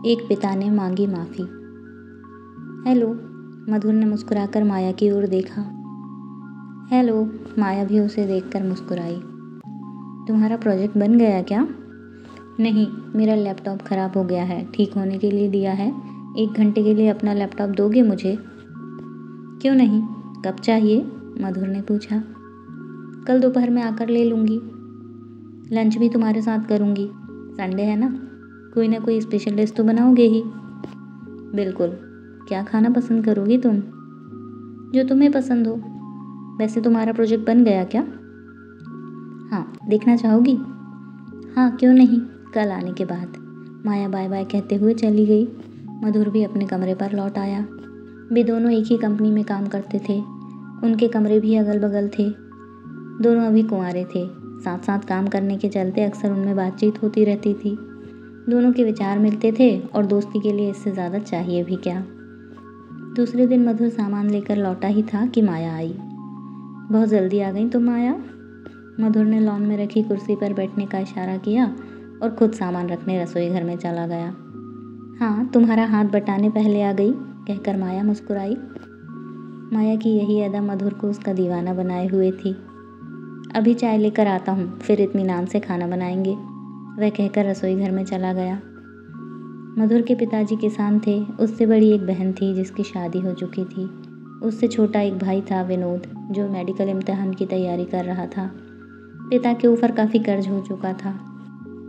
एक पिता ने मांगी माफ़ी। हेलो, मधुर ने मुस्कुराकर माया की ओर देखा। हेलो, माया भी उसे देखकर मुस्कुराई। तुम्हारा प्रोजेक्ट बन गया क्या? नहीं, मेरा लैपटॉप ख़राब हो गया है, ठीक होने के लिए दिया है। 1 घंटे के लिए अपना लैपटॉप दोगे मुझे? क्यों नहीं, कब चाहिए? मधुर ने पूछा। कल दोपहर में आकर ले लूँगी। लंच भी तुम्हारे साथ करूँगी। संडे है ना, कोई ना कोई स्पेशल डिश तो बनाओगे ही। बिल्कुल। क्या खाना पसंद करोगी तुम? जो तुम्हें पसंद हो। वैसे तुम्हारा प्रोजेक्ट बन गया क्या? हाँ, देखना चाहोगी? हाँ, क्यों नहीं, कल आने के बाद। माया बाय बाय कहते हुए चली गई। मधुर भी अपने कमरे पर लौट आया। वे दोनों एक ही कंपनी में काम करते थे। उनके कमरे भी अगल बगल थे। दोनों अभी कुंवारे थे। साथ साथ काम करने के चलते अक्सर उनमें बातचीत होती रहती थी। दोनों के विचार मिलते थे और दोस्ती के लिए इससे ज़्यादा चाहिए भी क्या। दूसरे दिन मधुर सामान लेकर लौटा ही था कि माया आई। बहुत जल्दी आ गई तुम माया? मधुर ने लॉन में रखी कुर्सी पर बैठने का इशारा किया और खुद सामान रखने रसोई घर में चला गया। हाँ, तुम्हारा हाथ बटाने पहले आ गई, कहकर माया मुस्कुराई। माया की यही अदा मधुर को उसका दीवाना बनाए हुए थी। अभी चाय लेकर आता हूँ, फिर इत्मीनान से खाना बनाएंगे, वह कहकर रसोई घर में चला गया। मधुर के पिताजी किसान थे। उससे बड़ी एक बहन थी जिसकी शादी हो चुकी थी। उससे छोटा एक भाई था विनोद, जो मेडिकल इम्तिहान की तैयारी कर रहा था। पिता के ऊपर काफ़ी कर्ज हो चुका था।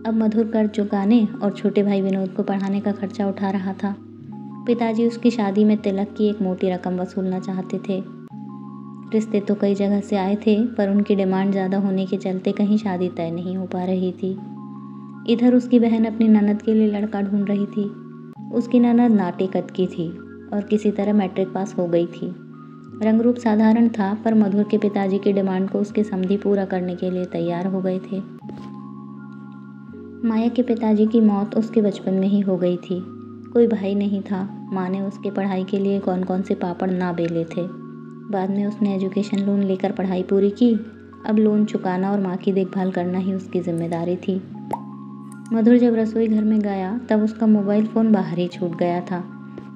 अब मधुर कर्ज चुकाने और छोटे भाई विनोद को पढ़ाने का खर्चा उठा रहा था। पिताजी उसकी शादी में तिलक की एक मोटी रकम वसूलना चाहते थे। रिश्ते तो कई जगह से आए थे, पर उनकी डिमांड ज़्यादा होने के चलते कहीं शादी तय नहीं हो पा रही थी। इधर उसकी बहन अपनी ननद के लिए लड़का ढूंढ रही थी। उसकी ननद नाटे कद की थी और किसी तरह मैट्रिक पास हो गई थी। रंग रूप साधारण था, पर मधुर के पिताजी की डिमांड को उसके समधी पूरा करने के लिए तैयार हो गए थे। माया के पिताजी की मौत उसके बचपन में ही हो गई थी। कोई भाई नहीं था। माँ ने उसके पढ़ाई के लिए कौन कौन से पापड़ ना बेले थे। बाद में उसने एजुकेशन लोन लेकर पढ़ाई पूरी की। अब लोन चुकाना और माँ की देखभाल करना ही उसकी जिम्मेदारी थी। मधुर जब रसोई घर में गया तब उसका मोबाइल फ़ोन बाहर ही छूट गया था।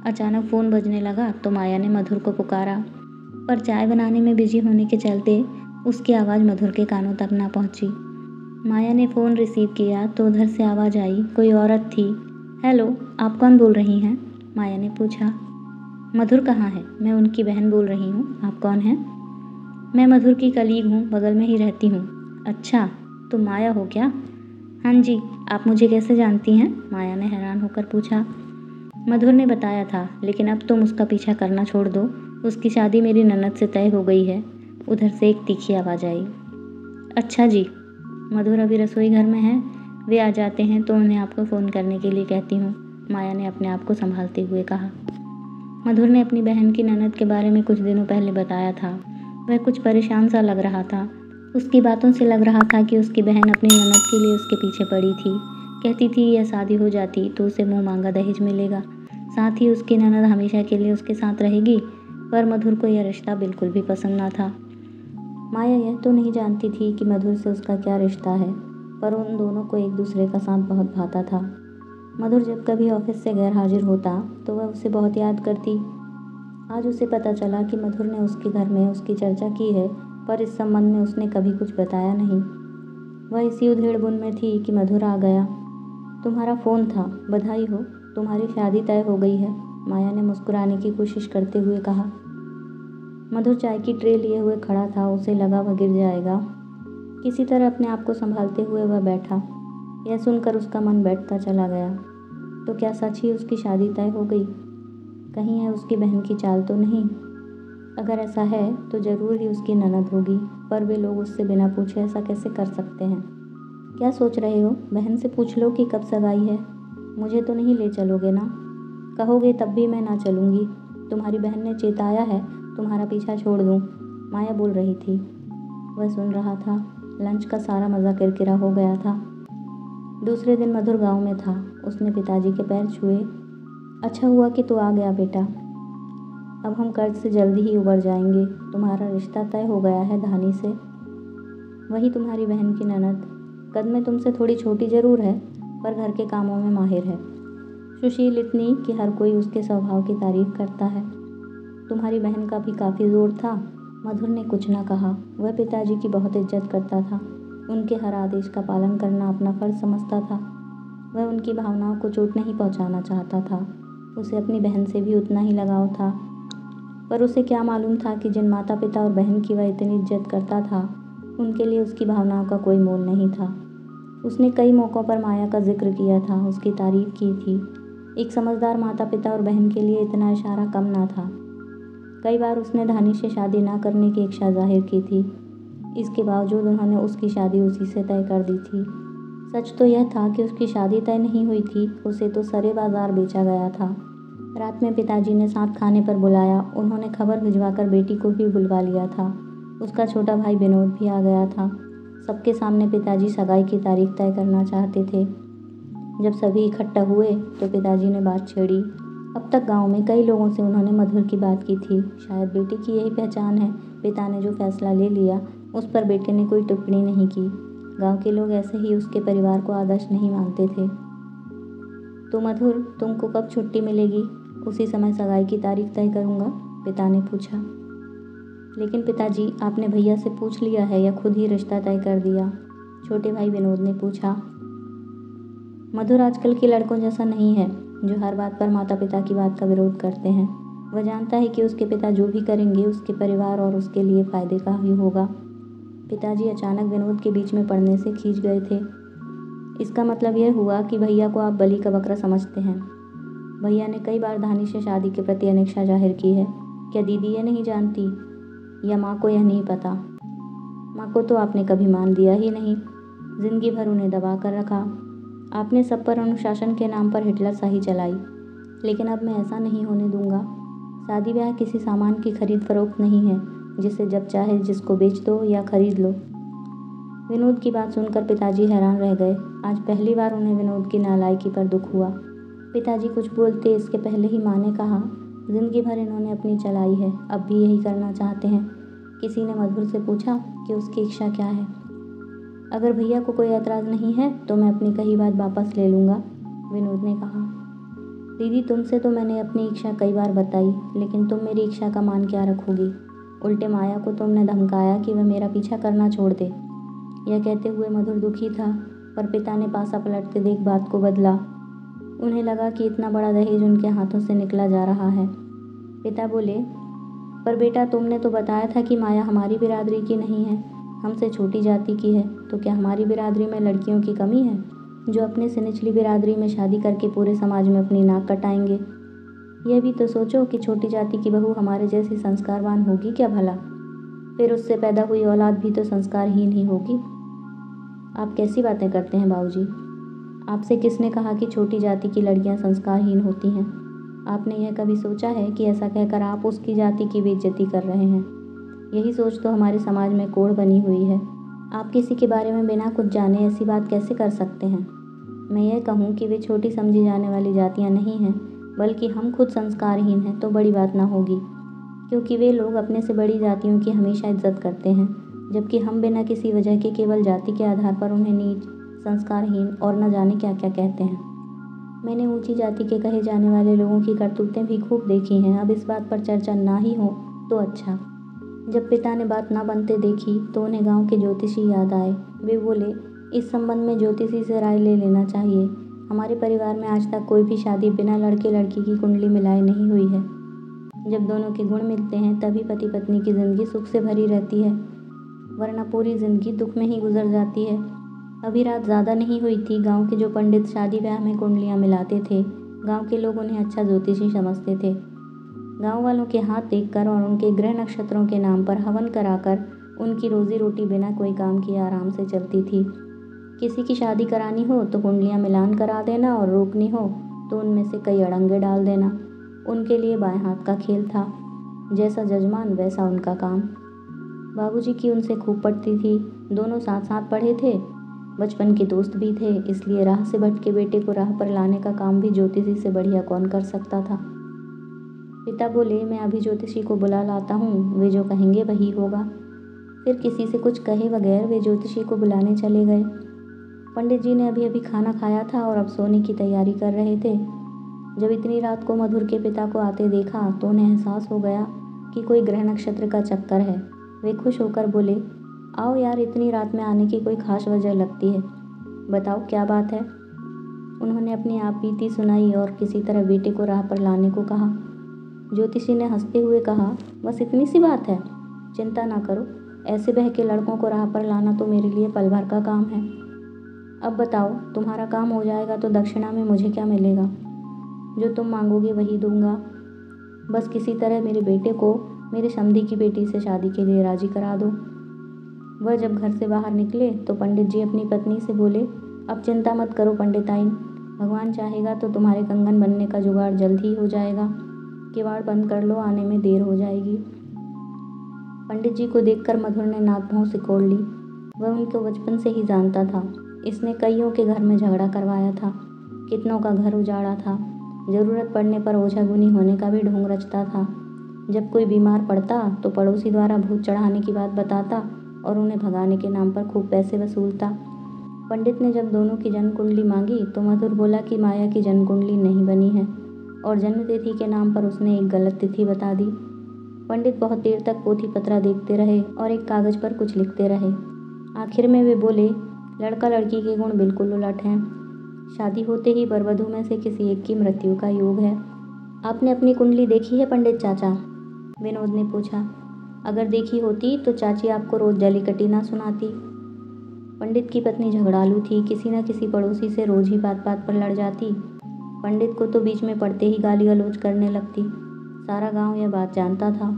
अचानक फ़ोन बजने लगा तो माया ने मधुर को पुकारा, पर चाय बनाने में बिजी होने के चलते उसकी आवाज़ मधुर के कानों तक ना पहुंची। माया ने फ़ोन रिसीव किया तो उधर से आवाज़ आई, कोई औरत थी। हेलो, आप कौन बोल रही हैं? माया ने पूछा। मधुर कहाँ है? मैं उनकी बहन बोल रही हूँ। आप कौन हैं? मैं मधुर की कलीग हूँ, बगल में ही रहती हूँ। अच्छा, तुम माया हो क्या? हाँ जी, आप मुझे कैसे जानती हैं? माया ने हैरान होकर पूछा। मधुर ने बताया था, लेकिन अब तुम उसका पीछा करना छोड़ दो। उसकी शादी मेरी ननद से तय हो गई है। उधर से एक तीखी आवाज़ आई। अच्छा जी। मधुर अभी रसोई घर में है, वे आ जाते हैं तो उन्हें आपको फ़ोन करने के लिए कहती हूँ, माया ने अपने आप को संभालते हुए कहा। मधुर ने अपनी बहन की ननद के बारे में कुछ दिनों पहले बताया था। वह कुछ परेशान सा लग रहा था। उसकी बातों से लग रहा था कि उसकी बहन अपनी ननद के लिए उसके पीछे पड़ी थी। कहती थी यह शादी हो जाती तो उसे मुँह मांगा दहेज मिलेगा, साथ ही उसकी ननद हमेशा के लिए उसके साथ रहेगी। पर मधुर को यह रिश्ता बिल्कुल भी पसंद ना था। माया यह तो नहीं जानती थी कि मधुर से उसका क्या रिश्ता है, पर उन दोनों को एक दूसरे का साथ बहुत भाता था। मधुर जब कभी ऑफिस से गैर हाजिर होता तो वह उसे बहुत याद करती। आज उसे पता चला कि मधुर ने उसके घर में उसकी चर्चा की है, पर इस संबंध में उसने कभी कुछ बताया नहीं। वह इसी उधेड़-बुन में थी कि मधुर आ गया। तुम्हारा फ़ोन था, बधाई हो, तुम्हारी शादी तय हो गई है, माया ने मुस्कुराने की कोशिश करते हुए कहा। मधुर चाय की ट्रे लिए हुए खड़ा था, उसे लगा वह गिर जाएगा। किसी तरह अपने आप को संभालते हुए वह बैठा। यह सुनकर उसका मन बैठता चला गया। तो क्या सच ही उसकी शादी तय हो गई? कहीं है उसकी बहन की चाल तो नहीं? अगर ऐसा है तो ज़रूर ही उसकी ननद होगी, पर वे लोग उससे बिना पूछे ऐसा कैसे कर सकते हैं? क्या सोच रहे हो? बहन से पूछ लो कि कब सगाई है। मुझे तो नहीं ले चलोगे ना? कहोगे तब भी मैं ना चलूँगी। तुम्हारी बहन ने चेताया है तुम्हारा पीछा छोड़ दूँ, माया बोल रही थी। वह सुन रहा था। लंच का सारा मज़ा किरकिरा हो गया था। दूसरे दिन मधुर गांव में था। उसने पिताजी के पैर छुए। अच्छा हुआ कि तू आ गया बेटा। अब हम कर्ज से जल्दी ही उबर जाएंगे। तुम्हारा रिश्ता तय हो गया है धानी से, वही तुम्हारी बहन की ननद। कद में तुमसे थोड़ी छोटी ज़रूर है, पर घर के कामों में माहिर है। सुशील इतनी कि हर कोई उसके स्वभाव की तारीफ करता है। तुम्हारी बहन का भी काफ़ी जोर था। मधुर ने कुछ न कहा। वह पिताजी की बहुत इज्जत करता था। उनके हर आदेश का पालन करना अपना फर्ज समझता था। वह उनकी भावनाओं को चोट नहीं पहुंचाना चाहता था। उसे अपनी बहन से भी उतना ही लगाव था, पर उसे क्या मालूम था कि जिन माता पिता और बहन की वह इतनी इज्जत करता था, उनके लिए उसकी भावनाओं का कोई मोल नहीं था। उसने कई मौक़ों पर माया का जिक्र किया था, उसकी तारीफ की थी। एक समझदार माता पिता और बहन के लिए इतना इशारा कम ना था। कई बार उसने दानिश से शादी ना करने की इच्छा जाहिर की थी। इसके बावजूद उन्होंने उसकी शादी उसी से तय कर दी थी। सच तो यह था कि उसकी शादी तय नहीं हुई थी, उसे तो सरे बाजार बेचा गया था। रात में पिताजी ने साथ खाने पर बुलाया। उन्होंने खबर भिजवाकर बेटी को भी बुलवा लिया था। उसका छोटा भाई विनोद भी आ गया था। सबके सामने पिताजी सगाई की तारीख तय करना चाहते थे। जब सभी इकट्ठा हुए तो पिताजी ने बात छेड़ी। अब तक गांव में कई लोगों से उन्होंने मधुर की बात की थी। शायद बेटी की यही पहचान है। पिता ने जो फैसला ले लिया उस पर बेटे ने कोई टिप्पणी नहीं की। गांव के लोग ऐसे ही उसके परिवार को आदर्श नहीं मानते थे। तो मधुर, तुमको कब छुट्टी मिलेगी? उसी समय सगाई की तारीख तय करूँगा, पिता ने पूछा। लेकिन पिताजी, आपने भैया से पूछ लिया है या खुद ही रिश्ता तय कर दिया? छोटे भाई विनोद ने पूछा। मधुर आजकल के लड़कों जैसा नहीं है, जो हर बात पर माता पिता की बात का विरोध करते हैं। वह जानता है कि उसके पिता जो भी करेंगे उसके परिवार और उसके लिए फ़ायदे का ही होगा। पिताजी अचानक विनोद के बीच में पड़ने से खींच गए थे। इसका मतलब यह हुआ कि भैया को आप बलि का बकरा समझते हैं। भैया ने कई बार दानिश से शादी के प्रति अनिच्छा जाहिर की है। क्या दीदी ये नहीं जानती, या माँ को यह नहीं पता? माँ को तो आपने कभी मान दिया ही नहीं, जिंदगी भर उन्हें दबा कर रखा। आपने सब पर अनुशासन के नाम पर हिटलर शाही चलाई, लेकिन अब मैं ऐसा नहीं होने दूंगा। शादी ब्याह किसी सामान की खरीद फरोख्त नहीं है, जिसे जब चाहे जिसको बेच दो या खरीद लो। विनोद की बात सुनकर पिताजी हैरान रह गए। आज पहली बार उन्हें विनोद की नालायकी पर दुख हुआ। पिताजी कुछ बोलते इसके पहले ही माँ ने कहा, जिंदगी भर इन्होंने अपनी चलाई है, अब भी यही करना चाहते हैं। किसी ने मधुर से पूछा कि उसकी इच्छा क्या है। अगर भैया को कोई एतराज़ नहीं है तो मैं अपनी कही बात वापस ले लूँगा, विनोद ने कहा। दीदी, तुमसे तो मैंने अपनी इच्छा कई बार बताई, लेकिन तुम मेरी इच्छा का मान क्या रखोगी? उल्टे माया को तुमने धमकाया कि वह मेरा पीछा करना छोड़ दे। यह कहते हुए मधुर दुखी था, पर पिता ने पासा पलटते देख बात को बदला। उन्हें लगा कि इतना बड़ा दहेज उनके हाथों से निकला जा रहा है। पिता बोले, पर बेटा, तुमने तो बताया था कि माया हमारी बिरादरी की नहीं है, हमसे छोटी जाति की है। तो क्या हमारी बिरादरी में लड़कियों की कमी है, जो अपने से निचली बिरादरी में शादी करके पूरे समाज में अपनी नाक कटाएंगे? यह भी तो सोचो कि छोटी जाति की बहू हमारे जैसी संस्कारवान होगी क्या भला? फिर उससे पैदा हुई औलाद भी तो संस्कारहीन ही होगी। आप कैसी बातें करते हैं बाबूजी? आपसे किसने कहा कि छोटी जाति की लड़कियां संस्कारहीन होती हैं? आपने यह कभी सोचा है कि ऐसा कहकर आप उसकी जाति की बेइज्जती कर रहे हैं? यही सोच तो हमारे समाज में कोढ़ बनी हुई है। आप किसी के बारे में बिना कुछ जाने ऐसी बात कैसे कर सकते हैं? मैं यह कहूँ कि वे छोटी समझी जाने वाली जातियाँ नहीं हैं, बल्कि हम खुद संस्कारहीन हैं तो बड़ी बात ना होगी, क्योंकि वे लोग अपने से बड़ी जातियों की हमेशा इज्जत करते हैं, जबकि हम बिना किसी वजह के केवल जाति के आधार पर उन्हें नीच, संस्कारहीन और न जाने क्या क्या कहते हैं। मैंने ऊंची जाति के कहे जाने वाले लोगों की करतूतें भी खूब देखी हैं। अब इस बात पर चर्चा ना ही हो तो अच्छा। जब पिता ने बात ना बनते देखी तो उन्हें गांव के ज्योतिषी याद आए। वे बोले, इस संबंध में ज्योतिषी से राय ले लेना चाहिए। हमारे परिवार में आज तक कोई भी शादी बिना लड़के लड़की की कुंडली मिलाए नहीं हुई है। जब दोनों के गुण मिलते हैं तभी पति पत्नी की ज़िंदगी सुख से भरी रहती है, वरना पूरी ज़िंदगी दुख में ही गुजर जाती है। अभी रात ज़्यादा नहीं हुई थी, गांव के जो पंडित शादी ब्याह में कुंडलियाँ मिलाते थे, गांव के लोग उन्हें अच्छा ज्योतिषी समझते थे। गांव वालों के हाथ देखकर और उनके ग्रह नक्षत्रों के नाम पर हवन कराकर उनकी रोजी रोटी बिना कोई काम किए आराम से चलती थी। किसी की शादी करानी हो तो कुंडलियाँ मिलान करा देना, और रोकनी हो तो उनमें से कई अड़ंगे डाल देना। उनके लिए बाएं हाथ का खेल था, जैसा जजमान वैसा उनका काम। बाबूजी की उनसे खूब पटती थी। दोनों साथ साथ पढ़े थे, बचपन के दोस्त भी थे, इसलिए राह से भटके बेटे को राह पर लाने का काम भी ज्योतिषी से बढ़िया कौन कर सकता था। पिता बोले, मैं अभी ज्योतिषी को बुला लाता हूँ, वे जो कहेंगे वही होगा। फिर किसी से कुछ कहे बगैर वे ज्योतिषी को बुलाने चले गए। पंडित जी ने अभी अभी खाना खाया था और अब सोने की तैयारी कर रहे थे। जब इतनी रात को मधुर के पिता को आते देखा तो उन्हें एहसास हो गया कि कोई ग्रह नक्षत्र का चक्कर है। वे खुश होकर बोले, आओ यार, इतनी रात में आने की कोई खास वजह लगती है, बताओ क्या बात है। उन्होंने अपनी आप बीती सुनाई और किसी तरह बेटे को राह पर लाने को कहा। ज्योतिषी ने हंसते हुए कहा, बस इतनी सी बात है, चिंता ना करो, ऐसे बहके लड़कों को राह पर लाना तो मेरे लिए पल भर का काम है। अब बताओ, तुम्हारा काम हो जाएगा तो दक्षिणा में मुझे क्या मिलेगा? जो तुम मांगोगे वही दूंगा। बस किसी तरह मेरे बेटे को मेरे समधी की बेटी से शादी के लिए राजी करा दो। वह जब घर से बाहर निकले तो पंडित जी अपनी पत्नी से बोले, अब चिंता मत करो पंडिताइन, भगवान चाहेगा तो तुम्हारे कंगन बनने का जुगाड़ जल्द ही हो जाएगा। किवाड़ बंद कर लो, आने में देर हो जाएगी। पंडित जी को देखकर मधुर ने नाक भौं सिकोड़ ली। वह उनको बचपन से ही जानता था। इसने कईयों के घर में झगड़ा करवाया था, कितनों का घर उजाड़ा था, ज़रूरत पड़ने पर ओझागुनी होने का भी ढोंग रचता था। जब कोई बीमार पड़ता तो पड़ोसी द्वारा भूत चढ़ाने की बात बताता और उन्हें भगाने के नाम पर खूब पैसे वसूलता। पंडित ने जब दोनों की जन्म कुंडली मांगी तो मधुर बोला कि माया की जन्म कुंडली नहीं बनी है और जन्म तिथि के नाम पर उसने एक गलत तिथि बता दी। पंडित बहुत देर तक पोथी पत्रा देखते रहे और एक कागज पर कुछ लिखते रहे। आखिर में वे बोले, लड़का लड़की के गुण बिल्कुल उलट हैं। शादी होते ही वर वधू में से किसी एक की मृत्यु का योग है। आपने अपनी कुंडली देखी है पंडित चाचा? विनोद ने पूछा। अगर देखी होती तो चाची आपको रोज जलीकटी ना सुनाती। पंडित की पत्नी झगड़ालू थी, किसी न किसी पड़ोसी से रोज ही बात बात पर लड़ जाती। पंडित को तो बीच में पड़ते ही गाली गलौज करने लगती। सारा गांव यह बात जानता था।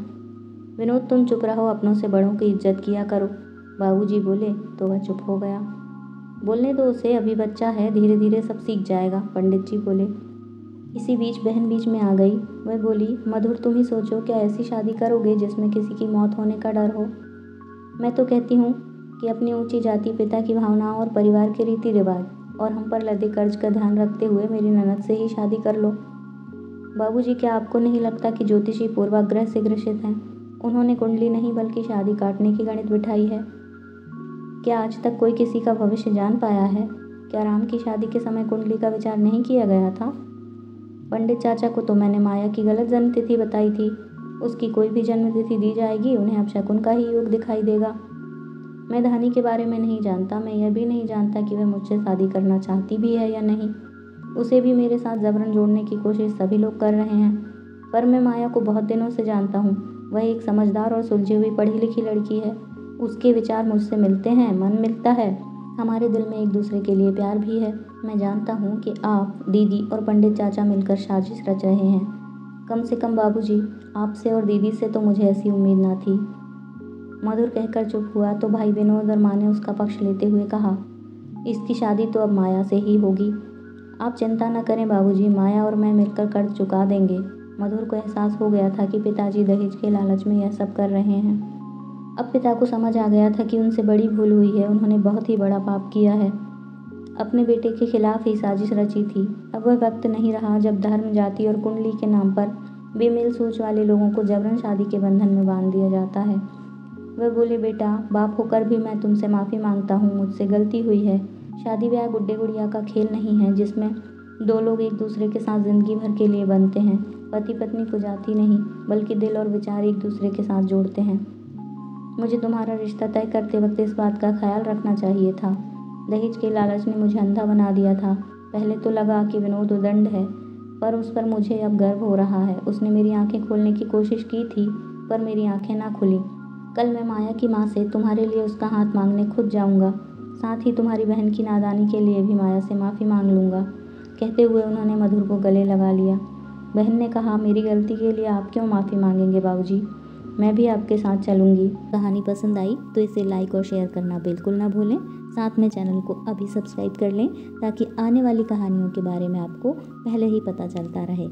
विनोद, तुम चुप रहो, अपनों से बड़ों की इज्जत किया करो, बाबूजी बोले तो वह चुप हो गया। बोलने दो उसे, अभी बच्चा है, धीरे धीरे सब सीख जाएगा, पंडित जी बोले। इसी बीच बहन बीच में आ गई। वह बोली, मधुर तुम ही सोचो, क्या ऐसी शादी करोगे जिसमें किसी की मौत होने का डर हो? मैं तो कहती हूँ कि अपनी ऊंची जाति, पिता की भावनाओं और परिवार के रीति रिवाज और हम पर लदे कर्ज का ध्यान रखते हुए मेरी ननद से ही शादी कर लो। बाबूजी, क्या आपको नहीं लगता कि ज्योतिषी पूर्वाग्रह से ग्रसित हैं? उन्होंने कुंडली नहीं बल्कि शादी काटने की गणित बिठाई है। क्या आज तक कोई किसी का भविष्य जान पाया है? क्या राम की शादी के समय कुंडली का विचार नहीं किया गया था? पंडित चाचा को तो मैंने माया की गलत जन्म तिथि बताई थी। उसकी कोई भी जन्म तिथि दी जाएगी, उन्हें अब शकुन का ही योग दिखाई देगा। मैं धानी के बारे में नहीं जानता। मैं यह भी नहीं जानता कि वह मुझसे शादी करना चाहती भी है या नहीं। उसे भी मेरे साथ जबरन जोड़ने की कोशिश सभी लोग कर रहे हैं। पर मैं माया को बहुत दिनों से जानता हूँ। वह एक समझदार और सुलझी हुई पढ़ी लिखी लड़की है। उसके विचार मुझसे मिलते हैं, मन मिलता है, हमारे दिल में एक दूसरे के लिए प्यार भी है। मैं जानता हूँ कि आप, दीदी और पंडित चाचा मिलकर साजिश रच रहे हैं। कम से कम बाबूजी, आपसे और दीदी से तो मुझे ऐसी उम्मीद ना थी। मधुर कहकर चुप हुआ तो भाई विनोद और माँ ने उसका पक्ष लेते हुए कहा, इसकी शादी तो अब माया से ही होगी। आप चिंता न करें बाबूजी, माया और मैं मिलकर कर्ज चुका देंगे। मधुर को एहसास हो गया था कि पिताजी दहेज के लालच में यह सब कर रहे हैं। अब पिता को समझ आ गया था कि उनसे बड़ी भूल हुई है, उन्होंने बहुत ही बड़ा पाप किया है। अपने बेटे के खिलाफ ही साजिश रची थी। अब वह वक्त नहीं रहा जब धर्म, जाति और कुंडली के नाम पर बेमेल सोच वाले लोगों को जबरन शादी के बंधन में बांध दिया जाता है। वह बोले, बेटा, बाप होकर भी मैं तुमसे माफ़ी मांगता हूँ, मुझसे गलती हुई है। शादी ब्याह गुड्डे गुड़िया का खेल नहीं है जिसमें दो लोग एक दूसरे के साथ ज़िंदगी भर के लिए बनते हैं। पति पत्नी को जाति नहीं बल्कि दिल और विचार एक दूसरे के साथ जोड़ते हैं। मुझे तुम्हारा रिश्ता तय करते वक्त इस बात का ख्याल रखना चाहिए था। दहेज के लालच ने मुझे अंधा बना दिया था। पहले तो लगा कि विनोद उदंड है, पर उस पर मुझे अब गर्व हो रहा है। उसने मेरी आंखें खोलने की कोशिश की थी पर मेरी आंखें ना खुली। कल मैं माया की माँ से तुम्हारे लिए उसका हाथ मांगने खुद जाऊंगा। साथ ही तुम्हारी बहन की नादानी के लिए भी माया से माफ़ी मांग लूँगा। कहते हुए उन्होंने मधुर को गले लगा लिया। बहन ने कहा, मेरी गलती के लिए आप क्यों माफ़ी मांगेंगे बाबूजी, मैं भी आपके साथ चलूँगी। कहानी पसंद आई तो इसे लाइक और शेयर करना बिल्कुल ना भूलें। साथ में चैनल को अभी सब्सक्राइब कर लें ताकि आने वाली कहानियों के बारे में आपको पहले ही पता चलता रहे।